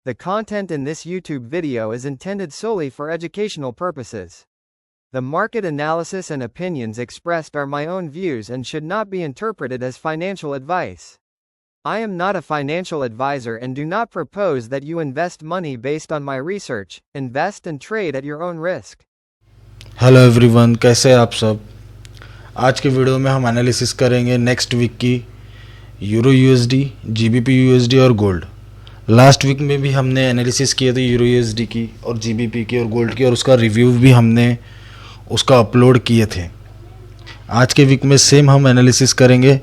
The content in this YouTube video is intended solely for educational purposes. The market analysis and opinions expressed are my own views and should not be interpreted as financial advice. I am not a financial advisor and do not propose that you invest money based on my research. Invest and trade at your own risk. Hello everyone, कैसे हैं आप सब। आज के video में हम analysis करेंगे next week की यूरो यूएसडी, जीबीपी यूएसडी और गोल्ड। लास्ट वीक में भी हमने एनालिसिस किए थे यूरो यूएसडी की और जीबीपी की और गोल्ड की, और उसका रिव्यू भी हमने उसका अपलोड किए थे। आज के वीक में सेम हम एनालिसिस करेंगे।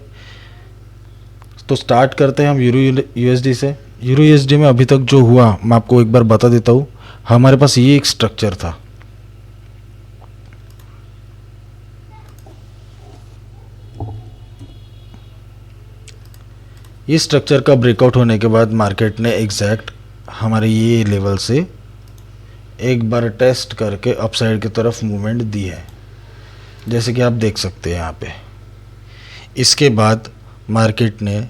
तो स्टार्ट करते हैं हम यूरो यूएसडी से। यूरो यूएसडी में अभी तक जो हुआ मैं आपको एक बार बता देता हूँ। हमारे पास ये एक स्ट्रक्चर था, इस स्ट्रक्चर का ब्रेकआउट होने के बाद मार्केट ने एग्जैक्ट हमारे ये लेवल से एक बार टेस्ट करके अपसाइड की तरफ मूवमेंट दी है, जैसे कि आप देख सकते हैं यहाँ पे। इसके बाद मार्केट ने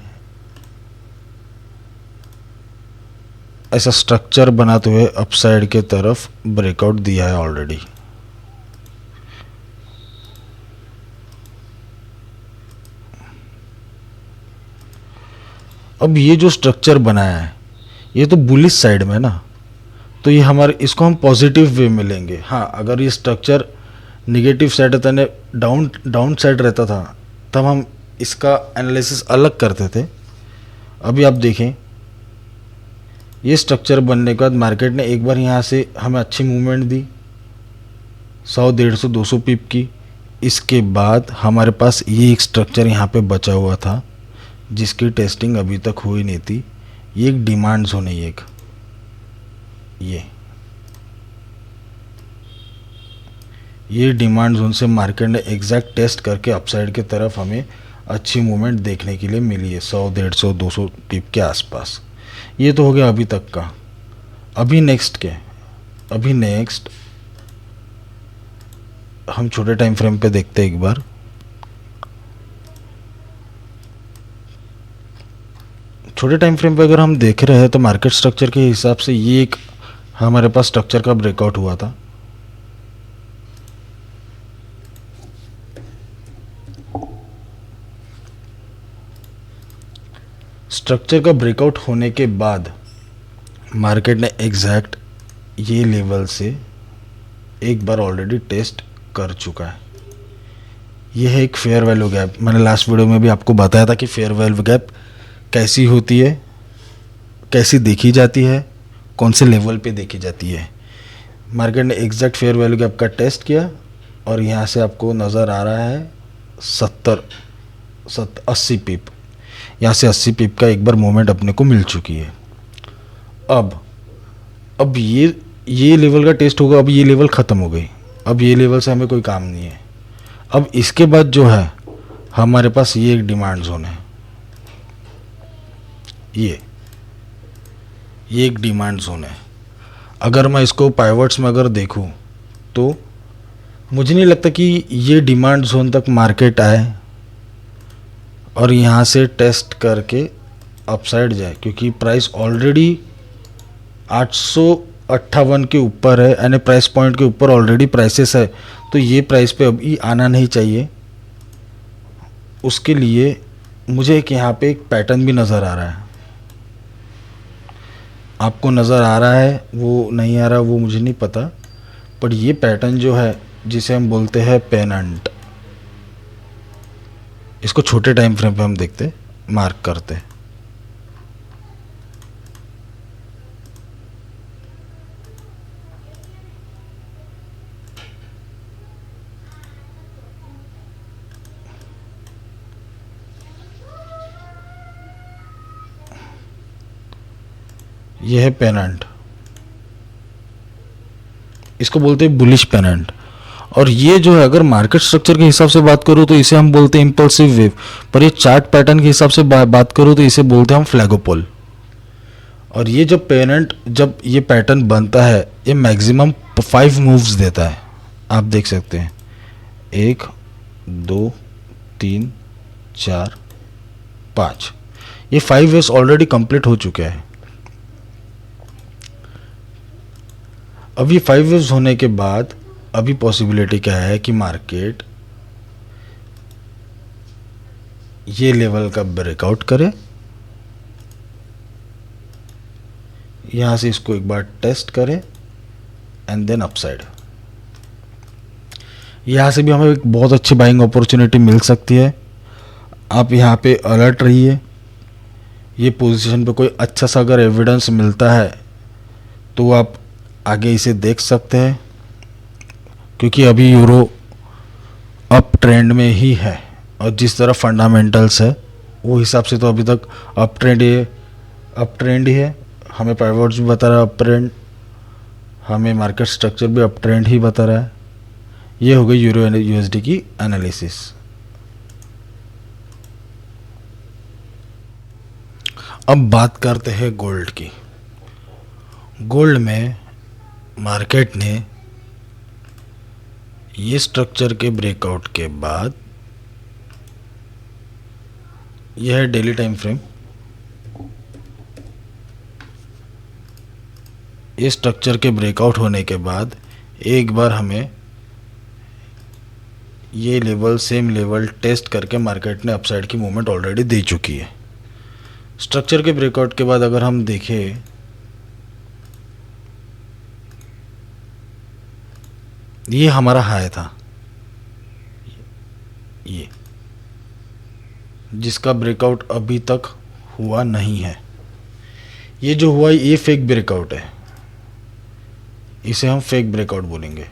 ऐसा स्ट्रक्चर बनाते हुए अपसाइड के तरफ ब्रेकआउट दिया है ऑलरेडी। अब ये जो स्ट्रक्चर बनाया है ये तो बुलिश साइड में ना, तो ये हमारे इसको हम पॉजिटिव वे में लेंगे। हाँ, अगर ये स्ट्रक्चर निगेटिव साइड रहता है, डाउन साइड रहता था, तब हम इसका एनालिसिस अलग करते थे। अभी आप देखें, ये स्ट्रक्चर बनने के बाद मार्केट ने एक बार यहाँ से हमें अच्छी मूवमेंट दी 100, 150, 200 पिप की। इसके बाद हमारे पास ये एक स्ट्रक्चर यहाँ पे बचा हुआ था जिसकी टेस्टिंग अभी तक हुई नहीं थी। ये एक डिमांड जोन है, ये डिमांड जोन से मार्केट ने एग्जैक्ट टेस्ट करके अपसाइड की तरफ हमें अच्छी मूवमेंट देखने के लिए मिली है 100, 150, 200 पिप के आसपास। ये तो हो गया अभी तक का। अभी नेक्स्ट हम छोटे टाइम फ्रेम पे देखते हैं एक बार। छोटे टाइम फ्रेम पे अगर हम देख रहे हैं तो मार्केट स्ट्रक्चर के हिसाब से ये एक हमारे पास स्ट्रक्चर का ब्रेकआउट हुआ था। स्ट्रक्चर का ब्रेकआउट होने के बाद मार्केट ने एग्जैक्ट ये लेवल से एक बार ऑलरेडी टेस्ट कर चुका है। यह है एक फेयर वैल्यू गैप। मैंने लास्ट वीडियो में भी आपको बताया था कि फेयर वैल्यू गैप कैसी होती है, कैसी देखी जाती है, कौन से लेवल पे देखी जाती है। मार्केट ने एग्जैक्ट फेयर वैल्यू गैप का टेस्ट किया और यहाँ से आपको नज़र आ रहा है 80 पिप। यहाँ से 80 पिप का एक बार मूवमेंट अपने को मिल चुकी है। अब ये लेवल का टेस्ट होगा। अब ये लेवल ख़त्म हो गई, अब ये लेवल से हमें कोई काम नहीं है। अब इसके बाद जो है हमारे पास ये एक डिमांड जोन है, ये एक डिमांड जोन है। अगर मैं इसको पाइवट्स में अगर देखूं तो मुझे नहीं लगता कि ये डिमांड जोन तक मार्केट आए और यहाँ से टेस्ट करके अपसाइड जाए, क्योंकि प्राइस ऑलरेडी 858 के ऊपर है, यानी प्राइस पॉइंट के ऊपर ऑलरेडी प्राइसेस है। तो ये प्राइस पे अभी आना नहीं चाहिए। उसके लिए मुझे एक यहाँ पे एक पैटर्न भी नज़र आ रहा है। आपको नज़र आ रहा है वो नहीं आ रहा वो मुझे नहीं पता, पर ये पैटर्न जो है जिसे हम बोलते हैं पेनेंट, इसको छोटे टाइम फ्रेम पे हम देखते मार्क करते। ये है पेनेंट, इसको बोलते हैं बुलिश पेनेंट। और ये जो है अगर मार्केट स्ट्रक्चर के हिसाब से बात करूँ तो इसे हम बोलते हैं इंपल्सिव वेव, पर ये चार्ट पैटर्न के हिसाब से बात करूँ तो इसे बोलते हैं हम फ्लैगोपोल। और ये जब ये पैटर्न बनता है ये मैक्सिमम 5 मूव्स देता है। आप देख सकते हैं 1, 2, 3, 4, 5, ये 5 वेव्स ऑलरेडी कंप्लीट हो चुके हैं। अभी 5 वेव्स होने के बाद अभी पॉसिबिलिटी क्या है कि मार्केट ये लेवल का ब्रेकआउट करे, यहाँ से इसको एक बार टेस्ट करे एंड देन अपसाइड। यहाँ से भी हमें एक बहुत अच्छी बाइंग अपॉर्चुनिटी मिल सकती है। आप यहाँ पे अलर्ट रहिए। ये पोजीशन पे कोई अच्छा सा अगर एविडेंस मिलता है तो आप आगे इसे देख सकते हैं, क्योंकि अभी यूरो अप ट्रेंड में ही है और जिस तरह फंडामेंटल्स है वो हिसाब से तो अभी तक अप ट्रेंड ही है। हमें पाइवट्स भी बता रहा है अप ट्रेंड, हमें मार्केट स्ट्रक्चर भी अप ट्रेंड ही बता रहा है। ये हो गई यूरो यूएसडी की एनालिसिस। अब बात करते हैं गोल्ड की। गोल्ड में मार्केट ने ये स्ट्रक्चर के ब्रेकआउट के बाद, यह है डेली टाइम फ्रेम, ये स्ट्रक्चर के ब्रेकआउट होने के बाद एक बार हमें ये लेवल सेम लेवल टेस्ट करके मार्केट ने अपसाइड की मूवमेंट ऑलरेडी दे चुकी है। स्ट्रक्चर के ब्रेकआउट के बाद अगर हम देखें, ये हमारा हाई था, ये जिसका ब्रेकआउट अभी तक हुआ नहीं है। ये जो हुआ ये फेक ब्रेकआउट है, इसे हम फेक ब्रेकआउट बोलेंगे।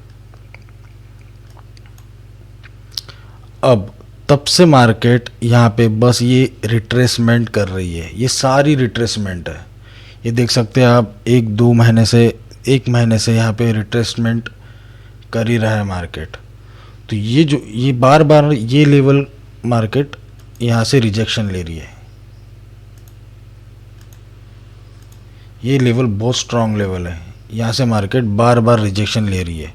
अब तब से मार्केट यहाँ पे बस ये रिट्रेसमेंट कर रही है, ये सारी रिट्रेसमेंट है। ये देख सकते हैं आप, एक महीने से यहाँ पे रिट्रेसमेंट कर ही रहा है मार्केट। तो ये बार बार ये लेवल मार्केट यहाँ से रिजेक्शन ले रही है। ये लेवल बहुत स्ट्रांग लेवल है, यहाँ से मार्केट बार बार रिजेक्शन ले रही है।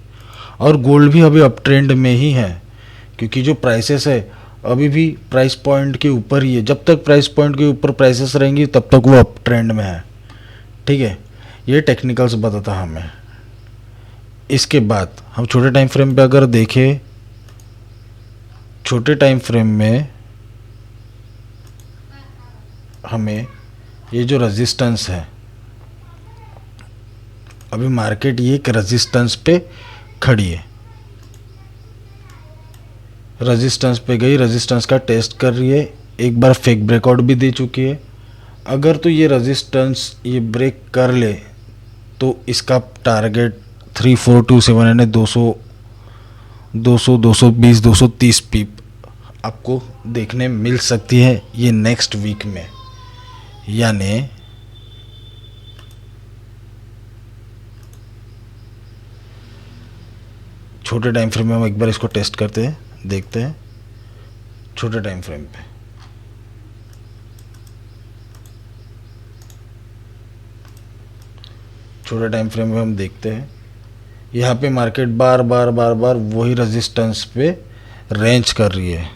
और गोल्ड भी अभी अप ट्रेंड में ही है, क्योंकि जो प्राइसेस है अभी भी प्राइस पॉइंट के ऊपर ही है। जब तक प्राइस पॉइंट के ऊपर प्राइसेस रहेंगी तब तक वो अप ट्रेंड में है। ठीक है, ये टेक्निकल्स बताता हमें। इसके बाद हम छोटे टाइम फ्रेम पे अगर देखें, छोटे टाइम फ्रेम में हमें ये जो रेजिस्टेंस है, अभी मार्केट ये एक रेजिस्टेंस पे खड़ी है, रेजिस्टेंस पे गई, रेजिस्टेंस का टेस्ट कर रही है, एक बार फेक ब्रेकआउट भी दे चुकी है। अगर तो ये रेजिस्टेंस ये ब्रेक कर ले तो इसका टारगेट 3427 यानी 200, 220, 230 पीप आपको देखने मिल सकती है ये नेक्स्ट वीक में। यानी छोटे टाइम फ्रेम में हम एक बार इसको टेस्ट करते हैं, देखते हैं छोटे टाइम फ्रेम पे। छोटे टाइम फ्रेम में हम देखते हैं यहाँ पे मार्केट बार बार वही रेजिस्टेंस पे रेंज कर रही है।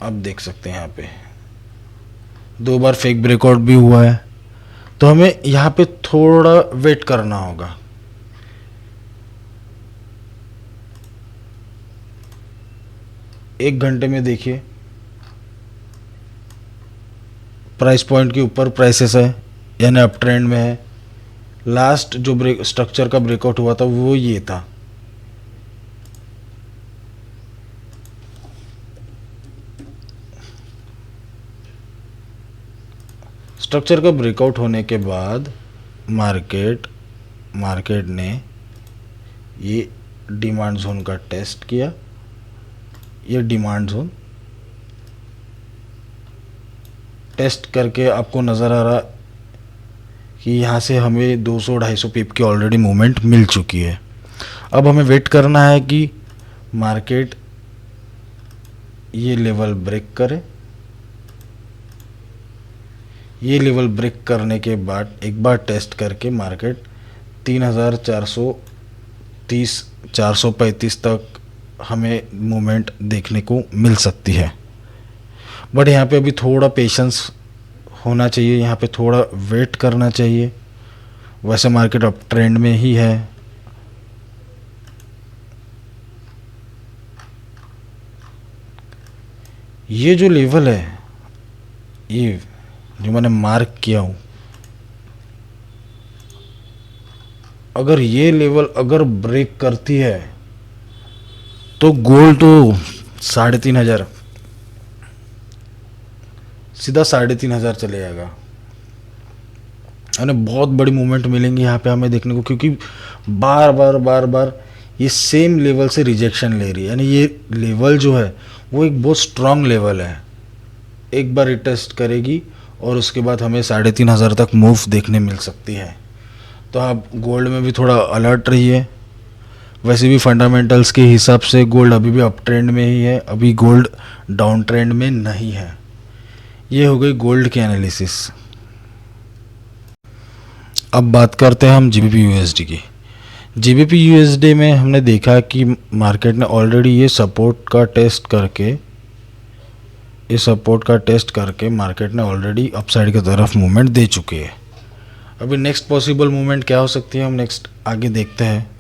आप देख सकते हैं यहाँ पे 2 बार फेक ब्रेकआउट भी हुआ है, तो हमें यहाँ पे थोड़ा वेट करना होगा। एक घंटे में देखिए प्राइस पॉइंट के ऊपर प्राइसेस है, यानी अप ट्रेंड में है। लास्ट जो स्ट्रक्चर का ब्रेकआउट हुआ था वो ये था। स्ट्रक्चर का ब्रेकआउट होने के बाद मार्केट ने ये डिमांड जोन का टेस्ट किया। ये डिमांड जोन टेस्ट करके आपको नज़र आ रहा कि यहाँ से हमें 200-250 पिप की ऑलरेडी मूवमेंट मिल चुकी है। अब हमें वेट करना है कि मार्केट ये लेवल ब्रेक करे। ये लेवल ब्रेक करने के बाद एक बार टेस्ट करके मार्केट 3430, 435 तक हमें मूवमेंट देखने को मिल सकती है। बट यहाँ पे अभी थोड़ा पेशेंस होना चाहिए, यहाँ पे थोड़ा वेट करना चाहिए। वैसे मार्केट अप ट्रेंड में ही है। ये जो लेवल है, ये जो मैंने मार्क किया हूँ, अगर ये लेवल अगर ब्रेक करती है तो गोल्ड तो 3,500 सीधा 3,500 चले जाएगा। यानी बहुत बड़ी मूवमेंट मिलेंगी यहाँ पे हमें देखने को, क्योंकि बार बार ये सेम लेवल से रिजेक्शन ले रही है। यानी ये लेवल जो है वो एक बहुत स्ट्रांग लेवल है, एक बार रिटेस्ट करेगी और उसके बाद हमें 3,500 तक मूव देखने मिल सकती है। तो आप गोल्ड में भी थोड़ा अलर्ट रहिए। वैसे भी फंडामेंटल्स के हिसाब से गोल्ड अभी भी अप ट्रेंड में ही है, अभी गोल्ड डाउन ट्रेंड में नहीं है। ये हो गई गोल्ड की एनालिसिस। अब बात करते हैं हम जीबीपी यूएसडी की। जीबीपी यूएसडी में हमने देखा कि मार्केट ने ऑलरेडी ये सपोर्ट का टेस्ट करके मार्केट ने ऑलरेडी अपसाइड की तरफ मूवमेंट दे चुकी है। अभी नेक्स्ट पॉसिबल मूवमेंट क्या हो सकती है, हम नेक्स्ट आगे देखते हैं।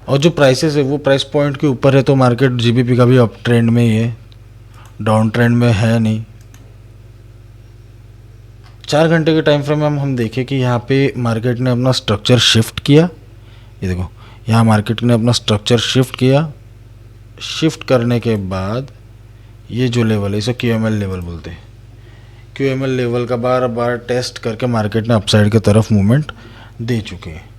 और जो प्राइसेस है वो प्राइस पॉइंट के ऊपर है, तो मार्केट जीबीपी का भी अप ट्रेंड में ही है, डाउन ट्रेंड में है नहीं। 4 घंटे के टाइम फ्रेम में हम देखें कि यहाँ पे मार्केट ने अपना स्ट्रक्चर शिफ्ट किया। ये देखो, यहाँ मार्केट ने अपना स्ट्रक्चर शिफ्ट किया। शिफ्ट करने के बाद ये जो लेवल है इसे QML लेवल बोलते हैं। QML लेवल का बार बार टेस्ट करके मार्केट ने अपसाइड की तरफ मूवमेंट दे चुके हैं।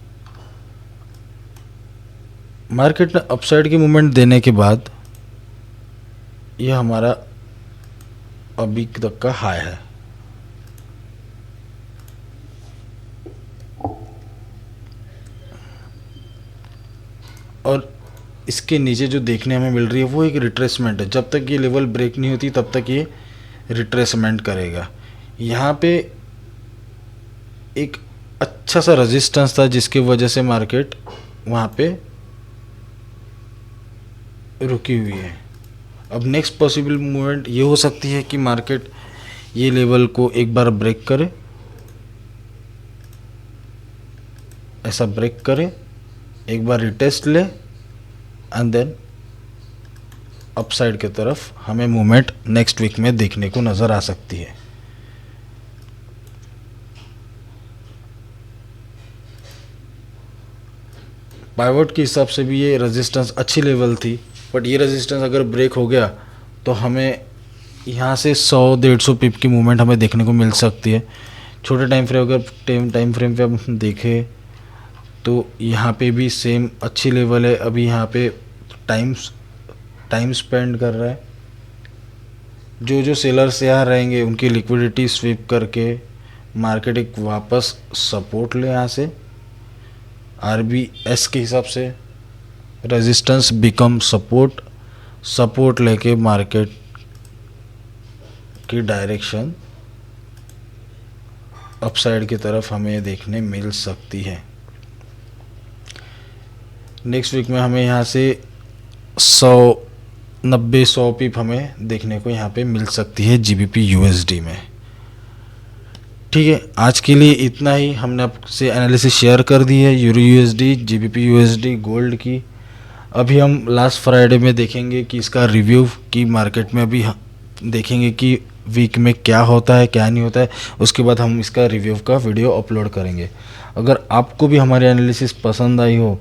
मार्केट ने अपसाइड की मूवमेंट देने के बाद ये हमारा अभी तक का हाई है। और इसके नीचे जो देखने हमें मिल रही है वो एक रिट्रेसमेंट है। जब तक ये लेवल ब्रेक नहीं होती तब तक ये रिट्रेसमेंट करेगा। यहाँ पे एक अच्छा सा रेजिस्टेंस था जिसकी वजह से मार्केट वहाँ पे रुकी हुई है। अब नेक्स्ट पॉसिबल मूवमेंट ये हो सकती है कि मार्केट ये लेवल को एक बार ब्रेक करे, ऐसा ब्रेक करे, एक बार रिटेस्ट ले एंड देन अपसाइड की तरफ हमें मूवमेंट नेक्स्ट वीक में देखने को नज़र आ सकती है। पाइवट के हिसाब से भी ये रेजिस्टेंस अच्छी लेवल थी, बट ये रेजिस्टेंस अगर ब्रेक हो गया तो हमें यहाँ से 100-150 पिप की मूवमेंट हमें देखने को मिल सकती है। छोटे टाइम फ्रेम अगर टाइम फ्रेम पे हम देखें तो यहाँ पे भी सेम अच्छी लेवल है। अभी यहाँ पे टाइम स्पेंड कर रहा है। जो सेलर्स यहाँ रहेंगे उनकी लिक्विडिटी स्वीप करके मार्केट एक वापस सपोर्ट ले, यहाँ से RBS के हिसाब से रेजिस्टेंस बिकम सपोर्ट लेके मार्केट की डायरेक्शन अपसाइड की तरफ हमें देखने मिल सकती है। नेक्स्ट वीक में हमें यहाँ से 100 पिप हमें देखने को यहाँ पे मिल सकती है GBP USD में। ठीक है, आज के लिए इतना ही। हमने आपसे एनालिसिस शेयर कर दी है euro USD, GBP USD, gold की। अभी हम लास्ट फ्राइडे में देखेंगे कि इसका रिव्यू की मार्केट में अभी देखेंगे कि वीक में क्या होता है क्या नहीं होता है। उसके बाद हम इसका रिव्यू का वीडियो अपलोड करेंगे। अगर आपको भी हमारी एनालिसिस पसंद आई हो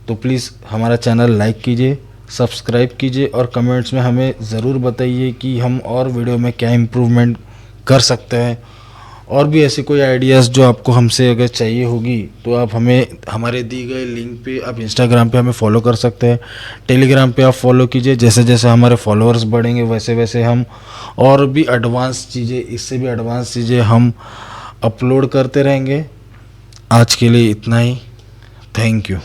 तो प्लीज़ हमारा चैनल लाइक कीजिए, सब्सक्राइब कीजिए और कमेंट्स में हमें ज़रूर बताइए कि हम और वीडियो में क्या इम्प्रूवमेंट कर सकते हैं। और भी ऐसे कोई आइडियाज़ जो आपको हमसे अगर चाहिए होगी तो आप हमें हमारे दी गए लिंक पे आप इंस्टाग्राम पे हमें फॉलो कर सकते हैं, टेलीग्राम पे आप फॉलो कीजिए। जैसे जैसे हमारे फॉलोअर्स बढ़ेंगे वैसे वैसे हम और भी एडवांस चीज़ें, इससे भी एडवांस चीज़ें हम अपलोड करते रहेंगे। आज के लिए इतना ही। Thank you.